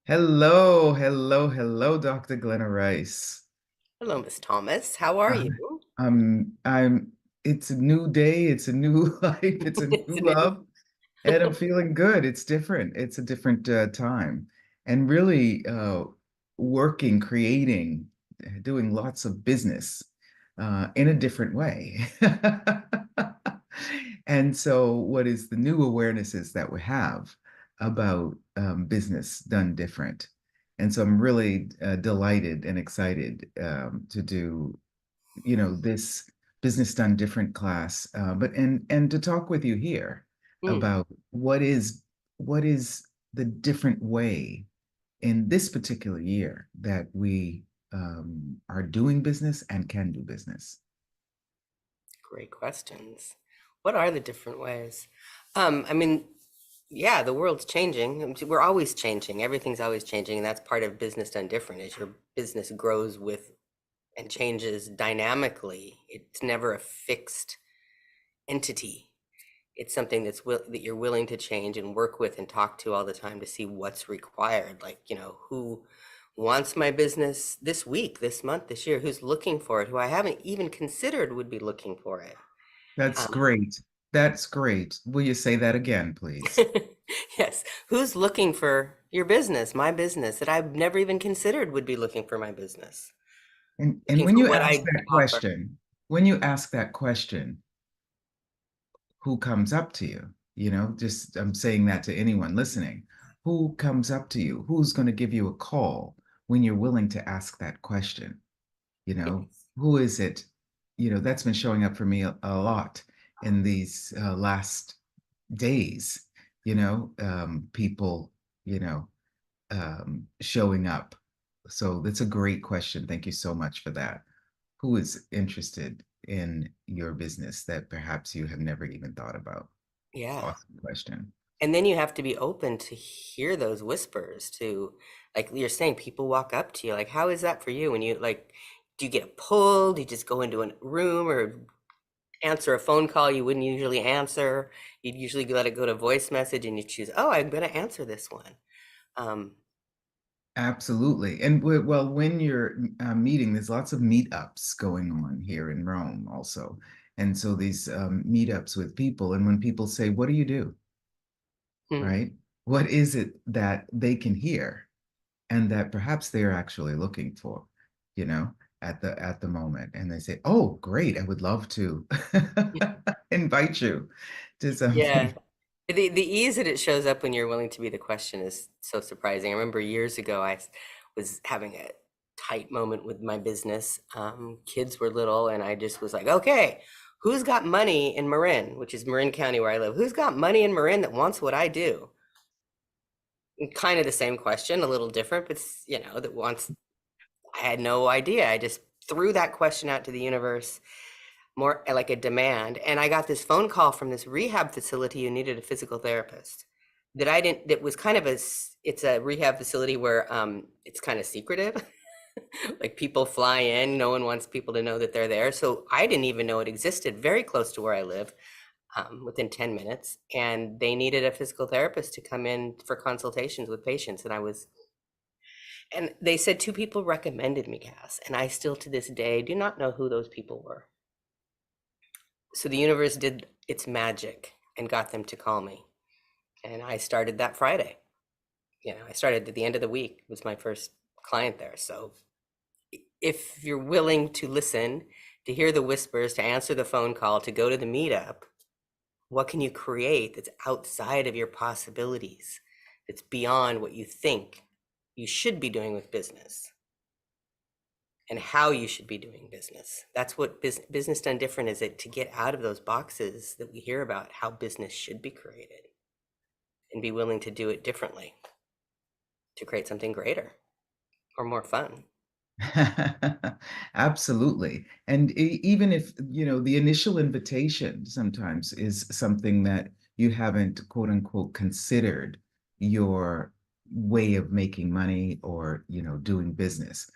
Hello, hello, hello, Dr. Glenna Rice. Hello, Miss Thomas. How are Uh, you? it's a new day, it's a new life, it's a new It's new. love, and I'm feeling good. It's different. It's a different time. And really working, creating, doing lots of business in a different way. And so, what is the new awarenesses that we have about business done different? And so, I'm really delighted and excited to do, this business done different class, but and to talk with you here Mm, about what is the different way in this particular year that we are doing business and can do business. great questions. What are the different ways? I mean, yeah, the world's changing. We're always changing. Everything's always changing, and that's part of business done different. As your business grows with and changes dynamically, it's never a fixed entity. It's something that you're willing to change and work with and talk to all the time to see what's required. Like, who wants my business this week, this month, this year, who's looking for it, who I haven't even considered would be looking for it. That's Um, great. That's great. Will you say that again, please? yes, who's looking for your business, my business, that I've never even considered would be looking for my business, And looking when for you what ask I that offer. question, when you ask that question, who comes up to you? Just I'm saying that to anyone listening. Who comes up to you? Who's going to give you a call when you're willing to ask that question? You know, Yes. who is it? That's been showing up for me a lot in these last days, people, you know, showing up. So that's a great question. Thank you so much for that. Who is interested in your business that perhaps you have never even thought about? Yeah. Awesome question. And then you have to be open to hear those whispers to, like you're saying, people walk up to you. Like, how is that for you? When you like, do you get a pull? Do you just go into a room or answer a phone call you wouldn't usually answer? You'd usually let it go to voice message and you choose, oh, I'm going to answer this one. Um, Absolutely. And well, when you're meeting, there's lots of meetups going on here in Rome also. And so these meetups with people, and when people say, what do you do? hmm, Right? What is it that they can hear and that perhaps they're actually looking for, you know, at the moment? And they say, oh, great, I would love to invite you to yeah. something. The ease that it shows up when you're willing to be the question is so surprising. I remember years ago, was having a tight moment with my business. Kids were little, and I just was like, okay, who's got money in Marin, which is Marin County where I live? Who's got money in Marin that wants what I do? And kind of the same question, a little different, but that wants, I had no idea. I just threw that question out to the universe, more like a demand. And I got this phone call from this rehab facility who needed a physical therapist that I didn't, that was kind of it's a rehab facility where it's kind of secretive. Like people fly in, no one wants people to know that they're there. So I didn't even know it existed, very close to where I live, within 10 minutes. And they needed a physical therapist to come in for consultations with patients. And they said two people recommended me, Cass. And I still to this day do not know who those people were. So the universe did its magic and got them to call me. And I started that Friday. I started at the end of the week, was my first client there. So if you're willing to listen, to hear the whispers, to answer the phone call, to go to the meetup, what can you create that's outside of your possibilities, that's beyond what you think you should be doing with business and how you should be doing business? That's what business done different is, it to get out of those boxes that we hear about how business should be created and be willing to do it differently to create something greater or more fun. Absolutely. And even if, the initial invitation sometimes is something that you haven't, quote unquote, considered your way of making money or, doing business.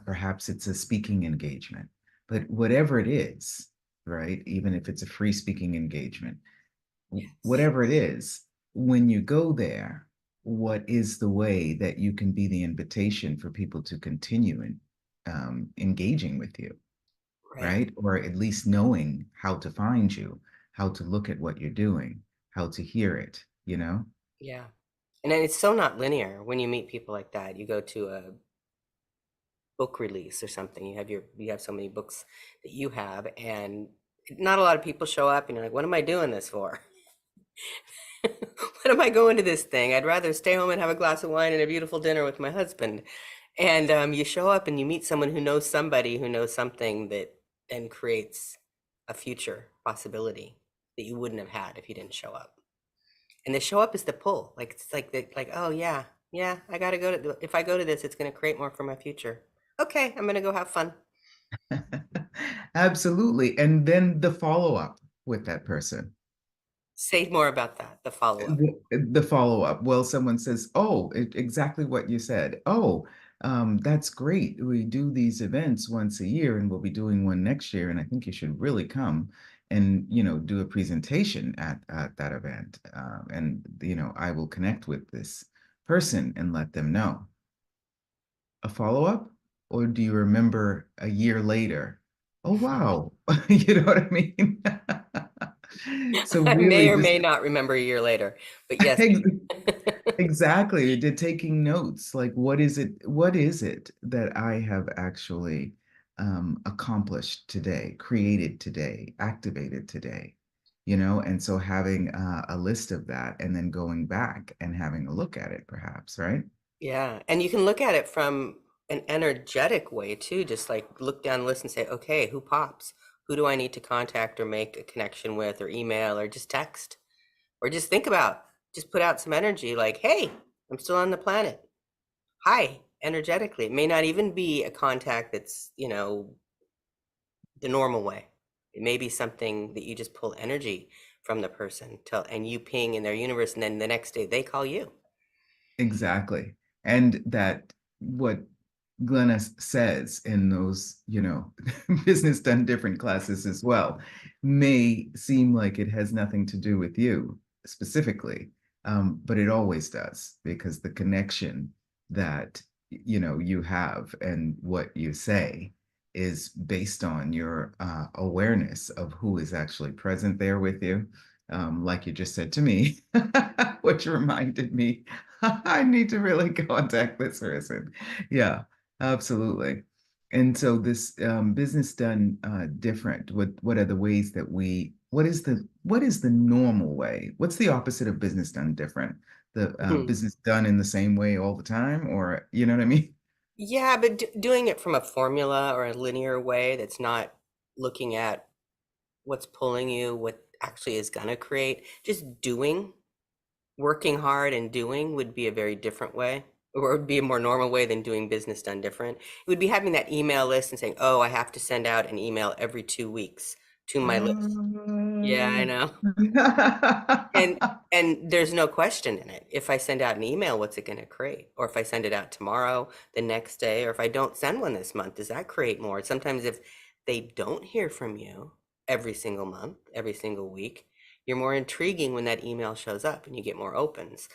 Perhaps it's a speaking engagement, but whatever it is, right? Even if it's a free speaking engagement, Yes. whatever it is, when you go there, what is the way that you can be the invitation for people to continue in engaging with you, Right. right? Or at least knowing how to find you, how to look at what you're doing, how to hear it, you know? Yeah. And then it's so not linear when you meet people like that. You go to a book release or something, you have so many books that you have, and not a lot of people show up, and you're like, what am I doing this for? What am I going to this thing? I'd rather stay home and have a glass of wine and a beautiful dinner with my husband. And you show up and you meet someone who knows somebody who knows something that then creates a future possibility that you wouldn't have had if you didn't show up. And the show up is the pull. Like it's like oh yeah, yeah, I gotta go to if I go to this, it's gonna create more for my future. Okay, I'm gonna go have fun. Absolutely. And then the follow-up with that person. Say more about that, the follow-up. The follow-up. Well, someone says, oh, exactly what you said. Oh, that's great. We do these events once a year and we'll be doing one next year. And I think you should really come and, do a presentation at that event. And, I will connect with this person and let them know. A follow-up? Or do you remember a year later? Oh, wow. You know what I mean? So I may really or just may not remember a year later, but yes. exactly. Did taking notes, like what is it that I have actually accomplished today, created today, activated today, and so having a list of that and then going back and having a look at it perhaps, right? Yeah, and you can look at it from an energetic way too, just like look down the list and say, okay, who pops? Who do I need to contact or make a connection with or email or just text? Or just think about, just put out some energy like, hey, I'm still on the planet. Hi, energetically. It may not even be a contact that's, the normal way. It may be something that you just pull energy from the person and you ping in their universe, and then the next day they call you. Exactly. And that what Glenna says in those, business done different classes as well, may seem like it has nothing to do with you specifically, but it always does because the connection that, you have and what you say is based on your awareness of who is actually present there with you. Like you just said to me, which reminded me, I need to really contact this person. Yeah, absolutely. And so this business done different. What are the ways that what is the normal way? What's the opposite of business done different? The business done in the same way all the time, or you know what I mean? Yeah, but doing it from a formula or a linear way that's not looking at what's pulling you, what actually is going to create, just doing, working hard and doing would be a very different way, or it would be a more normal way than doing business done different. It would be having that email list and saying, oh, I have to send out an email every 2 weeks to my list. Yeah, I know. And and there's no question in it. If I send out an email, what's it going to create? Or if I send it out tomorrow, the next day, or if I don't send one this month, does that create more? Sometimes if they don't hear from you every single month, every single week, you're more intriguing when that email shows up and you get more opens.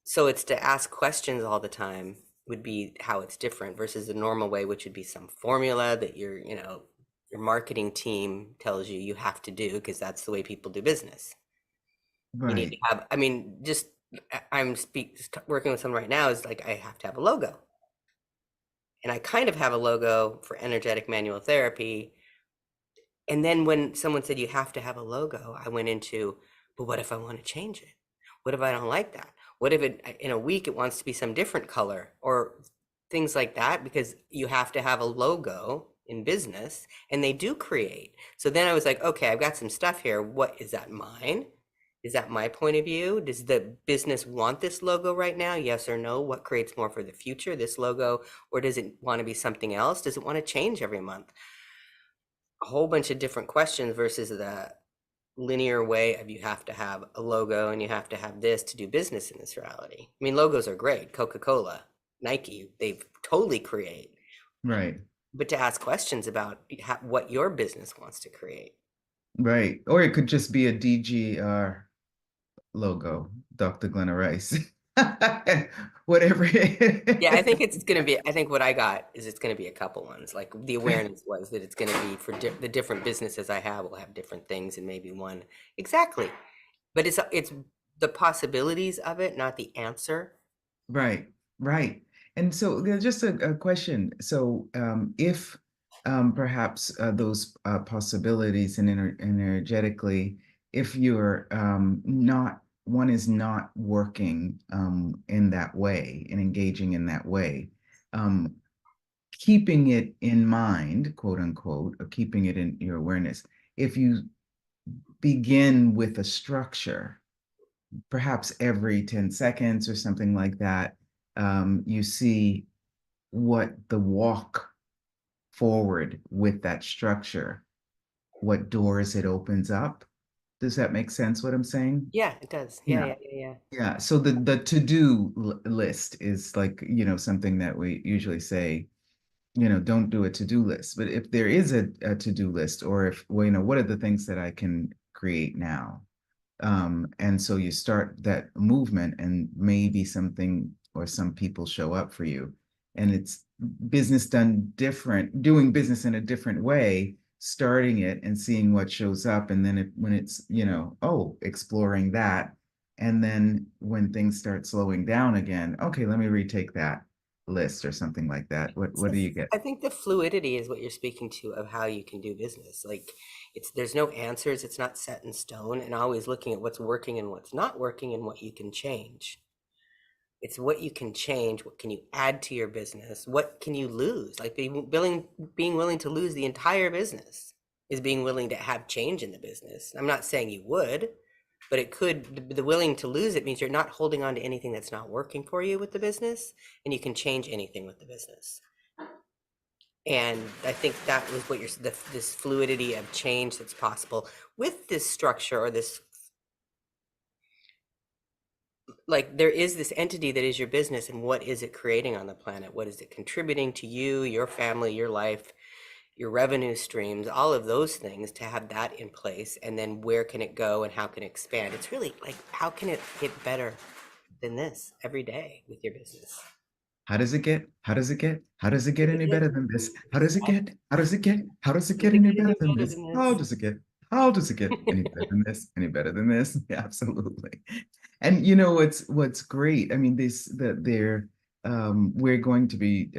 So it's to ask questions all the time would be how it's different versus the normal way, which would be some formula that your marketing team tells you you have to do because that's the way people do business. You need to Right. have, I mean, just working with someone right now is like, I have to have a logo. And I kind of have a logo for energetic manual therapy. And then when someone said you have to have a logo, I went into, but what if I want to change it? What if I don't like that? What if in a week it wants to be some different color or things like that? Because you have to have a logo in business and they do create. So then I was like, okay, I've got some stuff here. What is that mine? Is that my point of view? Does the business want this logo right now? Yes or no? What creates more for the future, this logo, or does it want to be something else? Does it want to change every month? A whole bunch of different questions versus the linear way of you have to have a logo and you have to have this to do business in this reality. I mean, logos are great. Coca-Cola, Nike, they totally create. Right. But to ask questions about what your business wants to create. Right. Or it could just be a DGR logo, Dr. Glenna Rice. Whatever. Yeah, I think it's gonna be. I think what I got is it's gonna be a couple ones. Like the awareness was that it's gonna be for the different businesses I have will have different things, and maybe one exactly. But it's the possibilities of it, not the answer. Right, right. And so there's just a question. So if perhaps those possibilities and energetically, if you're not, one is not working in that way and engaging in that way, um, keeping it in mind, quote unquote, or keeping it in your awareness, if you begin with a structure, perhaps every 10 seconds or something like that, you see what the walk forward with that structure, what doors it opens up. Does that make sense what I'm saying? Yeah, it does. Yeah, Yeah. yeah, yeah, yeah. Yeah. So the to-do list is like, something that we usually say, don't do a to-do list. But if there is a to-do list, or if, well, what are the things that I can create now? And so you start that movement, and maybe something or some people show up for you, and it's business done different, doing business in a different way, starting it and seeing what shows up. And then when it's, oh, exploring that. And then when things start slowing down again, okay, let me retake that list or something like that. What do you get? I think the fluidity is what you're speaking to of how you can do business. Like there's no answers, it's not set in stone, and always looking at what's working and what's not working and what you can change. It's what you can change, what can you add to your business, what can you lose? Like being willing to lose the entire business is being willing to have change in the business. I'm not saying you would, but it could, the willing to lose it means you're not holding on to anything that's not working for you with the business, and you can change anything with the business. And I think that was what this fluidity of change that's possible with this structure, or this, like, there is this entity that is your business, and what is it creating on the planet? What is it contributing to you, your family, your life, your revenue streams, all of those things, to have that in place. And then where can it go and how can it expand? It's really like, how can it get better than this every day with your business? How does it get? How does it get? How does it get any better than this? How does it get? How does it get? How does it get any better than this? How does it get? How does it get any better than this? Any better than this? Yeah, absolutely. And what's great. I mean, we're going to be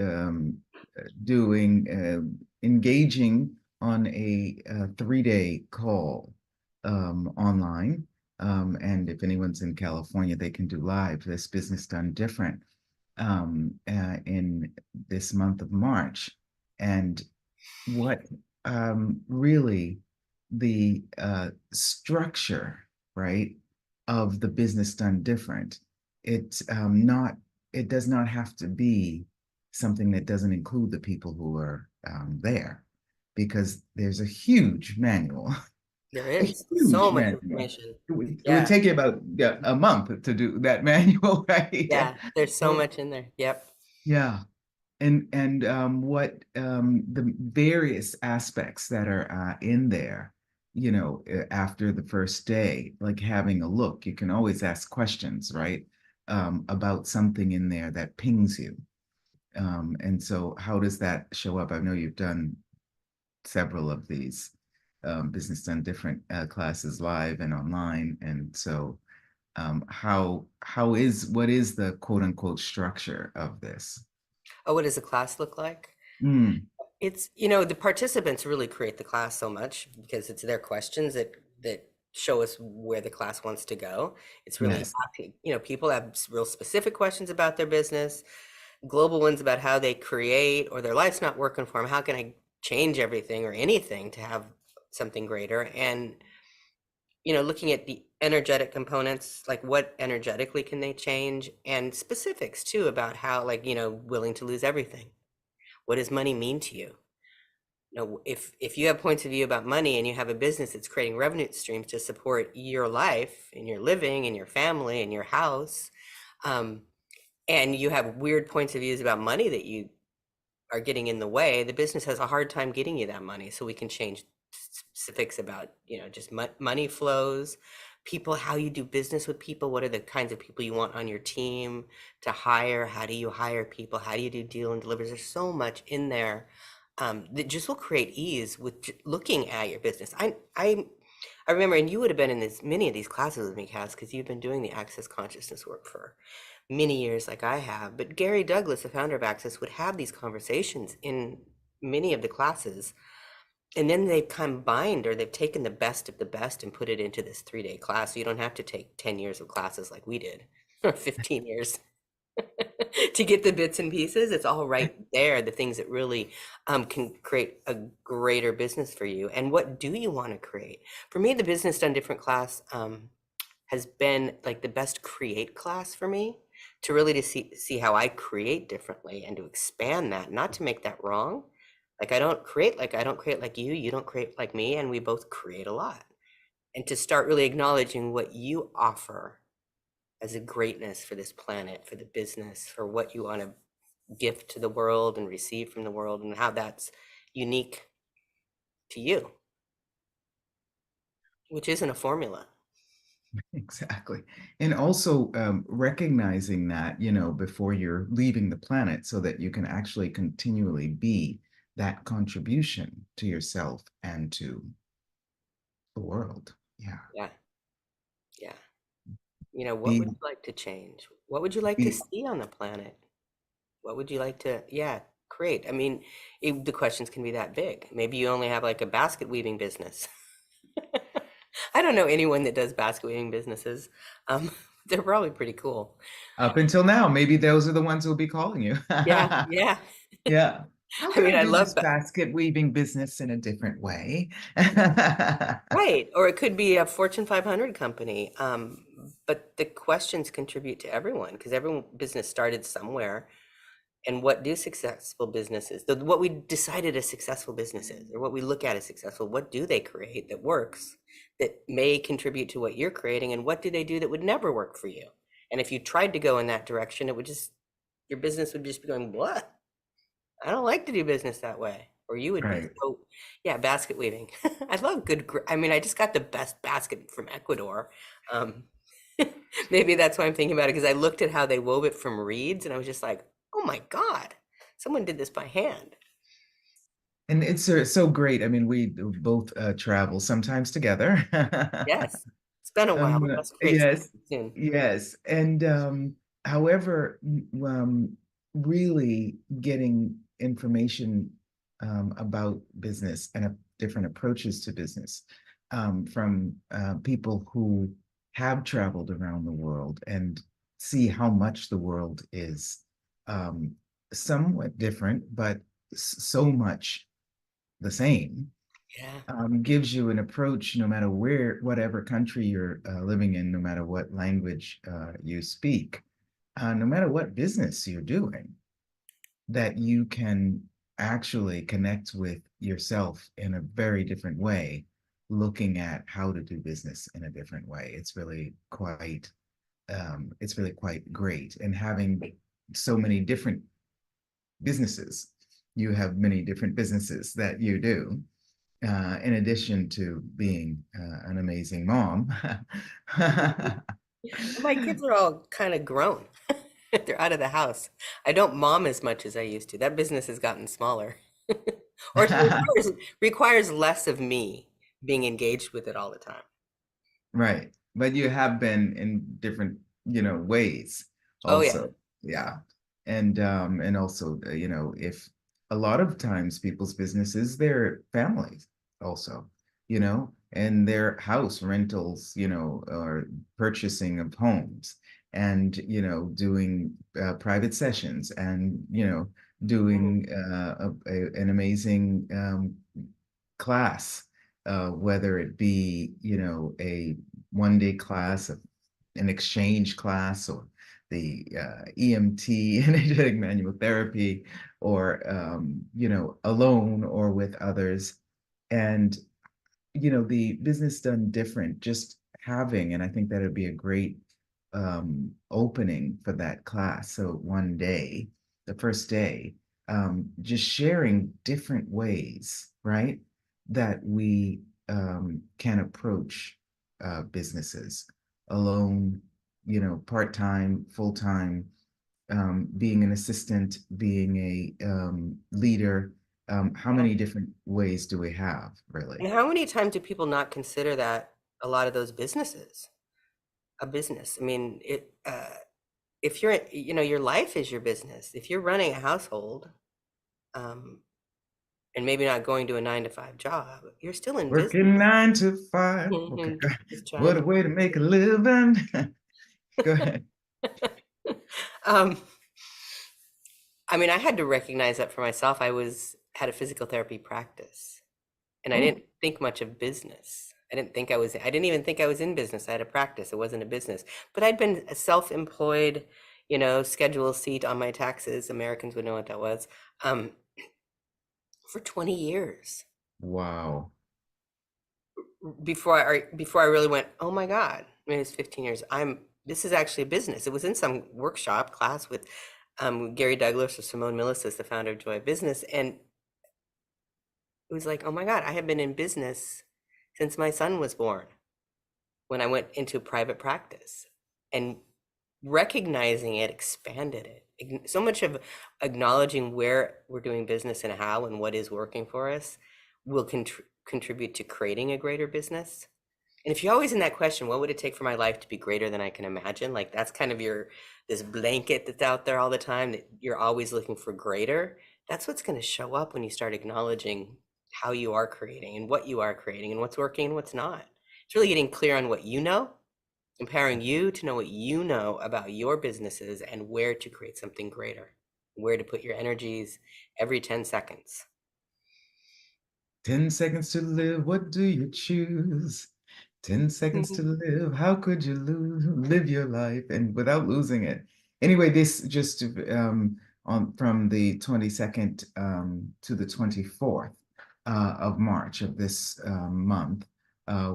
engaging on a 3-day call online. And if anyone's in California, they can do live this business done different in this month of March. And what really the structure, right, of the business done different, it does not have to be something that doesn't include the people who are there, because there's a huge manual. There A is so huge much manual. information. It would Yeah, take you about a month to do that manual, right? yeah, there's so much in there. Yep. Yeah. And what the various aspects that are in there, after the first day, like having a look, you can always ask questions, right? About something in there that pings you. And so how does that show up? I know you've done several of these business done different classes live and online. And so what is the quote unquote structure of this? Oh, what does the class look like? Mm, It's, the participants really create the class so much because it's their questions that show us where the class wants to go. It's really yes. asking, people have real specific questions about their business, global ones about how they create, or their life's not working for them. How can I change everything or anything to have something greater? And, looking at the energetic components, like what energetically can they change, and specifics too about how, like, willing to lose everything. What does money mean to you? If you have points of view about money and you have a business that's creating revenue streams to support your life and your living and your family and your house, and you have weird points of views about money that you are getting in the way, the business has a hard time getting you that money. So we can change specifics about, just money flows, people, how you do business with people. What are the kinds of people you want on your team to hire? How do you hire people? How do you do deal and delivers? There's so much in there that just will create ease with looking at your business. I remember, and you would have been in many of these classes with me, Cass, because you've been doing the Access Consciousness work for many years like I have. But Gary Douglas, the founder of Access, would have these conversations in many of the classes. And then they've combined, or they've taken the best of the best and put it into this 3-day class. So you don't have to take 10 years of classes like we did, or 15 years to get the bits and pieces. It's all right there, the things that really can create a greater business for you. And what do you want to create? For me, the Business Done Different class has been like the best create class for me, to really to see how I create differently and to expand that, not to make that wrong. Like I don't create like you don't create like me, and we both create a lot. And to start really acknowledging what you offer as a greatness for this planet, for the business, for what you want to gift to the world and receive from the world, and how that's unique to you, which isn't a formula. Exactly. And also recognizing that, before you're leaving the planet, so that you can actually continually be that contribution to yourself and to the world. Yeah. Yeah. Yeah. What would Be, you like to change? What would you like to be, see on the planet? What would you like to, create? I mean, the questions can be that big. Maybe you only have like a basket weaving business. I don't know anyone that does basket weaving businesses. They're probably pretty cool. Up until now, maybe those are the ones who'll be calling you. Yeah, yeah. Yeah. How I can mean, I I do love this that. basket weaving business in a different way? Right. Or it could be a Fortune 500 company. But the questions contribute to everyone, because every business started somewhere. And what do successful businesses, what we decided a successful business is, or what we look at as successful, what do they create that works, that may contribute to what you're creating, and what do they do that would never work for you? And if you tried to go in that direction, your business would just be going, what? I don't like to do business that way. Or you would be. Right. So yeah, basket weaving. I love I mean, I just got the best basket from Ecuador. Um, Maybe that's why I'm thinking about it, because I looked at how they wove it from reeds and I was just like, oh my God, someone did this by hand. And it's so great. I mean, we both travel sometimes together. Yes. It's been a while. We must create Yes, something soon. yes. And however, really getting information about business and different approaches to business from people who have traveled around the world and see how much the world is um, somewhat different, but so much the same, Yeah. gives you an approach no matter whatever country you're living in, no matter what language you speak, no matter what business you're doing, that you can actually connect with yourself in a very different way, looking at how to do business in a different way. It's really quite great. And having so many different businesses, you have many different businesses that you do, in addition to being an amazing mom. My kids are all kind of grown. They're out of the house. I don't mom as much as I used to. That business has gotten smaller. Or it requires less of me being engaged with it all the time. Right. But you have been in different, ways Oh yeah. also. Yeah. And also, if a lot of times people's businesses, their families also, and their house rentals, or purchasing of homes and, doing private sessions and, Mhm. doing an amazing class, whether it be, a 1-day class, an exchange class, or the EMT, energetic manual therapy, or, alone or with others. And, the business done different, just having, and I think that would be a great opening for that class. So one day, the first day, just sharing different ways, right, that we can approach businesses, alone, you know, part-time, full-time, being an assistant, being a leader. How many different ways do we have, really? And how many times do people not consider that a lot of those businesses a business? I mean, if you're, you know, your life is your business. If you're running a household, and maybe not going to a 9-to-5 job, you're still in business. Working 9 to 5. Okay. What a way to make a living. Go ahead. I mean, I had to recognize that for myself. I had a physical therapy practice, and I didn't think much of business. I didn't even think I was in business. I had a practice. It wasn't a business. But I'd been a self-employed, you know, Schedule C on my taxes. Americans would know what that was. For 20 years. Wow. Before I really went, oh my God. I mean, it's 15 years. This is actually a business. It was in some workshop class with Gary Douglas or Simone Milasas, the founder of Joy of Business. And it was like, oh my God, I have been in business since my son was born, when I went into private practice. And recognizing it expanded it. So much of acknowledging where we're doing business and how and what is working for us will contribute to creating a greater business. And if you're always in that question, what would it take for my life to be greater than I can imagine? Like, that's kind of this blanket that's out there all the time, that you're always looking for greater. That's what's going to show up when you start acknowledging how you are creating and what you are creating and what's working and what's not. It's really getting clear on what you know, empowering you to know what you know about your businesses and where to create something greater, where to put your energies every 10 seconds. 10 seconds to live, what do you choose? 10 seconds to live, how could you live your life and without losing it? Anyway, this just from the 22nd to the 24th of March of this month,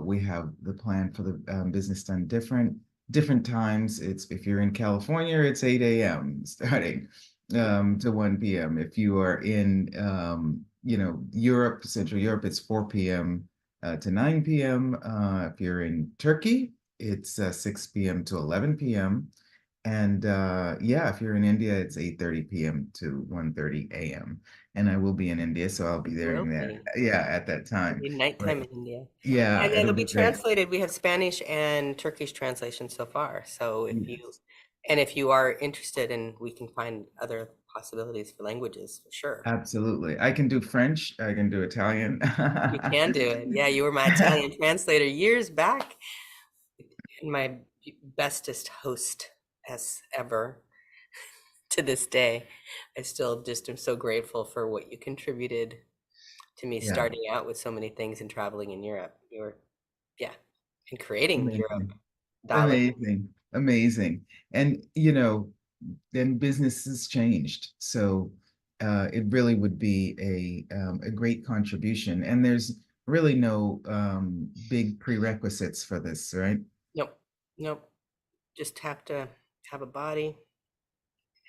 we have the plan for the business done different times. If you're in California, it's 8 a.m. starting to 1 p.m. If you are in you know, Europe, Central Europe, it's 4 p.m. To 9 p.m. If you're in Turkey, it's 6 p.m. to 11 p.m. And yeah, if you're in India, it's 8:30 p.m. to 1:30 a.m. And I will be in India, so I'll be there at that time. It'll be nighttime in India. Yeah, and it'll it'll be be translated. We have Spanish and Turkish translation so far. So if you are interested, and we can find other possibilities for languages, for sure. Absolutely. I can do French. I can do Italian. You can do it. Yeah, you were my Italian translator years back, and my bestest host as ever to this day. I still just am so grateful for what you contributed to me, starting out with so many things and traveling in Europe. And creating Europe. Amazing. And, you know, then business has changed. So it really would be a great contribution. And there's really no big prerequisites for this, right? Nope. Just have to have a body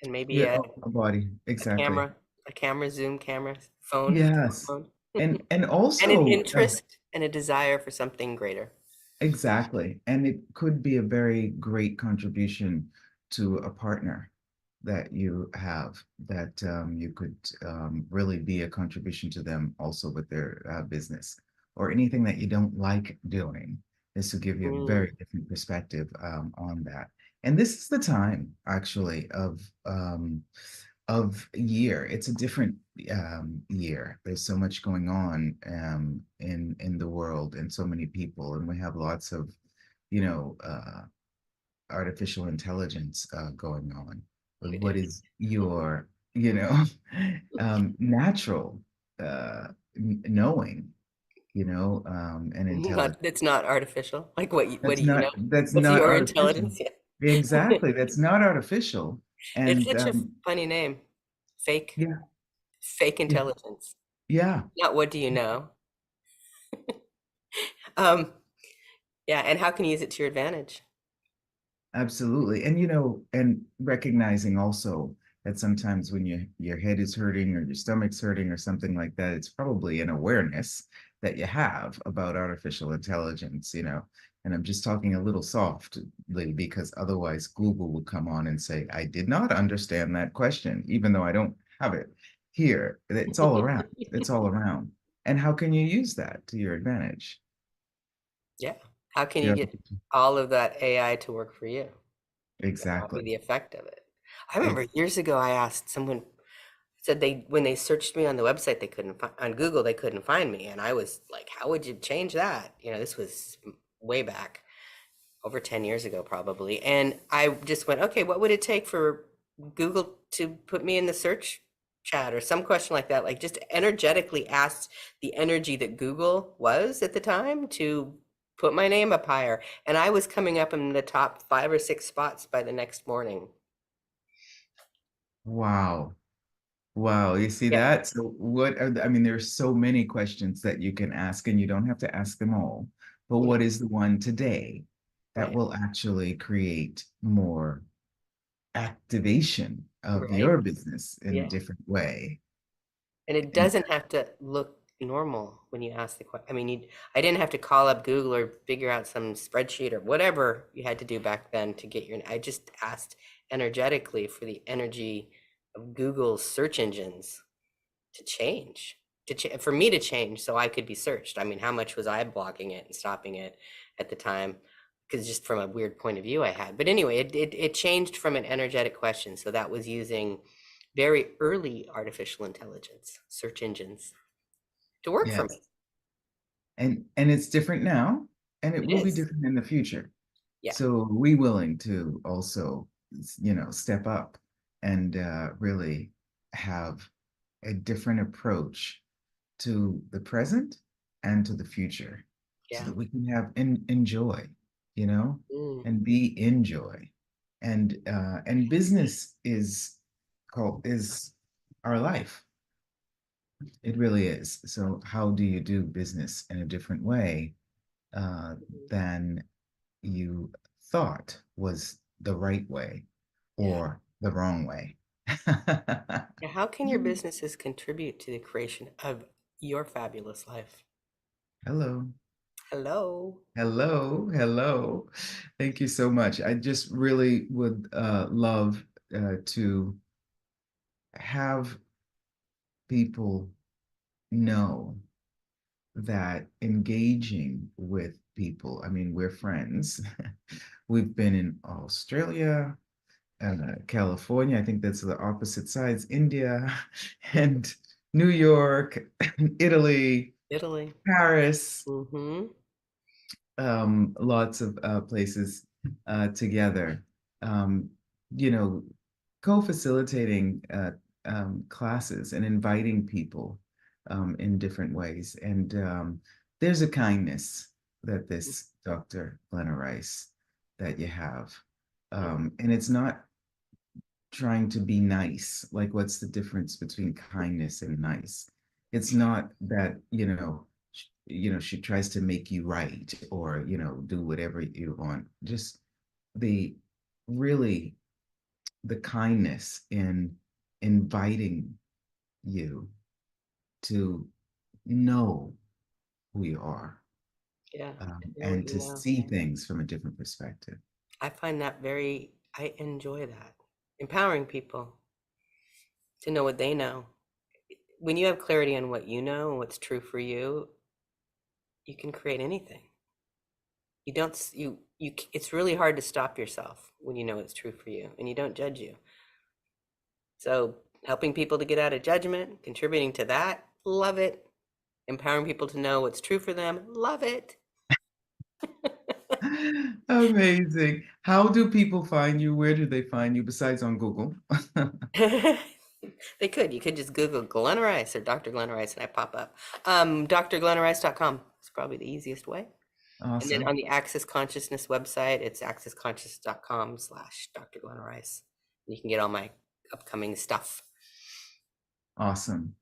and maybe a body, exactly. a camera, Zoom camera, phone. Yes. Phone. And also and an interest and a desire for something greater. Exactly. And it could be a very great contribution to a partner that you have, that you could really be a contribution to them also with their business, or anything that you don't like doing. This will give you a very different perspective on that. And this is the time, actually, of year. It's a different year. There's so much going on in the world, and so many people, and we have lots of, you know, artificial intelligence going on. But what is your, you know, natural knowing, you know, and intelligence? It's not artificial. Like what do you know? That's What's not your artificial. Intelligence? Yeah. Exactly. That's not artificial. And it's such a funny name. Fake. Yeah. Fake intelligence. Yeah. Not what do you know? Yeah, and how can you use it to your advantage? Absolutely. And, you know, and recognizing also that sometimes when your head is hurting or your stomach's hurting or something like that, it's probably an awareness that you have about artificial intelligence. You know, And I'm just talking a little softly because otherwise Google would come on and say, I did not understand that question, even though I don't have it here. It's all around. It's all around. And how can you use that to your advantage? Yeah. How can you Yeah, get all of that AI to work for you? What would be exactly. the effect of it? I remember Ex- years ago I asked someone, said they when they searched me on the website they couldn't find on Google, they couldn't find me, and I was like, how would you change that? This was way back, over 10 years ago probably, and I just went, okay, what would it take for Google to put me in the search chat or some question like that, like just energetically asked the energy that Google was at the time to put my name up higher, and I was coming up in the top 5 or 6 spots by the next morning. Wow. Wow. You see Yeah, that? So what are I mean, there's so many questions that you can ask, and you don't have to ask them all. But yeah, what is the one today that right, will actually create more activation of right, your business in a yeah. different way? And it And doesn't have to look normal when you ask the question. I mean, I didn't have to call up Google or figure out some spreadsheet or whatever you had to do back then to get your. I just asked energetically for the energy of Google's search engines to change, for me to change so I could be searched. I mean, how much was I blocking it and stopping it at the time? Because just from a weird point of view I had. But anyway, it changed from an energetic question. So that was using very early artificial intelligence search engines to work for me. yes, and it's different now, and it It will be is. different in the future. Yeah. So are we willing to also, step up and really have a different approach to the present and to the future so Yeah. that we can have enjoy, Mm, and be in joy. And business is our life. It really is. So how do you do business in a different way uh, than you thought was the right way yeah. or the wrong way? Yeah. How can your businesses contribute to the creation of your fabulous life? Hello. Hello. Hello, hello. Thank you so much. I just really would love to have people know that engaging with people, I mean, we're friends. We've been in Australia, California, I think that's the opposite sides, India, and New York, Italy, Italy. Paris, Mm-hmm. lots of places together. Um, you know, co-facilitating classes and inviting people in different ways. And there's a kindness that this Dr. Glenna Rice that you have. And it's not trying to be nice. Like, what's the difference between kindness and nice? It's not that, she tries to make you right or, do whatever you want. Just the really the kindness in inviting you to know who you are, Yeah. I know what and you to know. see things from a different perspective. I find that I enjoy that. Empowering people to know what they know. When you have clarity on what you know and what's true for you can create anything. You don't, it's really hard to stop yourself when you know it's true for you and you don't judge you. So helping people to get out of judgment, contributing to that, love it. Empowering people to know what's true for them, love it. Amazing. How do people find you? Where do they find you besides on Google? You could just Google Glenna Rice or Dr. Glenna Rice and I pop up. drglennarice.com is probably the easiest way. And then on Awesome. the Access Consciousness website, it's accessconscious.com/Dr. Glenna Rice. You can get all my upcoming stuff. Awesome.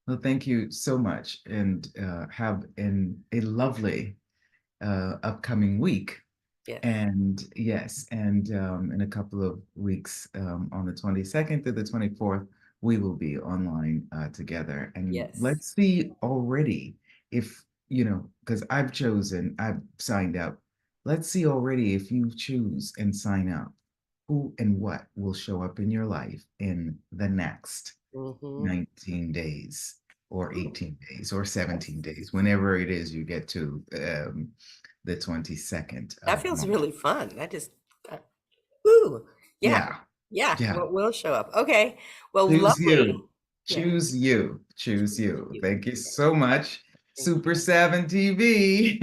Well, thank you so much, and have a lovely upcoming week. Yes. And yes, and in a couple of weeks, on the 22nd through the 24th, we will be online together. And Yes. let's see already if, because I've signed up let's see already if you choose and sign up, who and what will show up in your life in the next Mm-hmm. 19 days or 18 days or 17 days, whenever it is you get to the 22nd That of feels March. really fun. That just, ooh, yeah, Yeah, yeah. yeah. What will show up? Okay. Well, Choose lovely. you. Yeah. Choose you. Choose you. Thank you so much. Thank Super 7 TV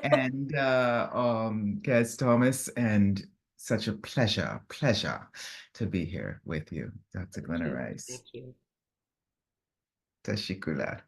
and Kass Thomas, and such a pleasure to be here with you, Dr. Glenna you. Rice. Thank you. Teşekkürler.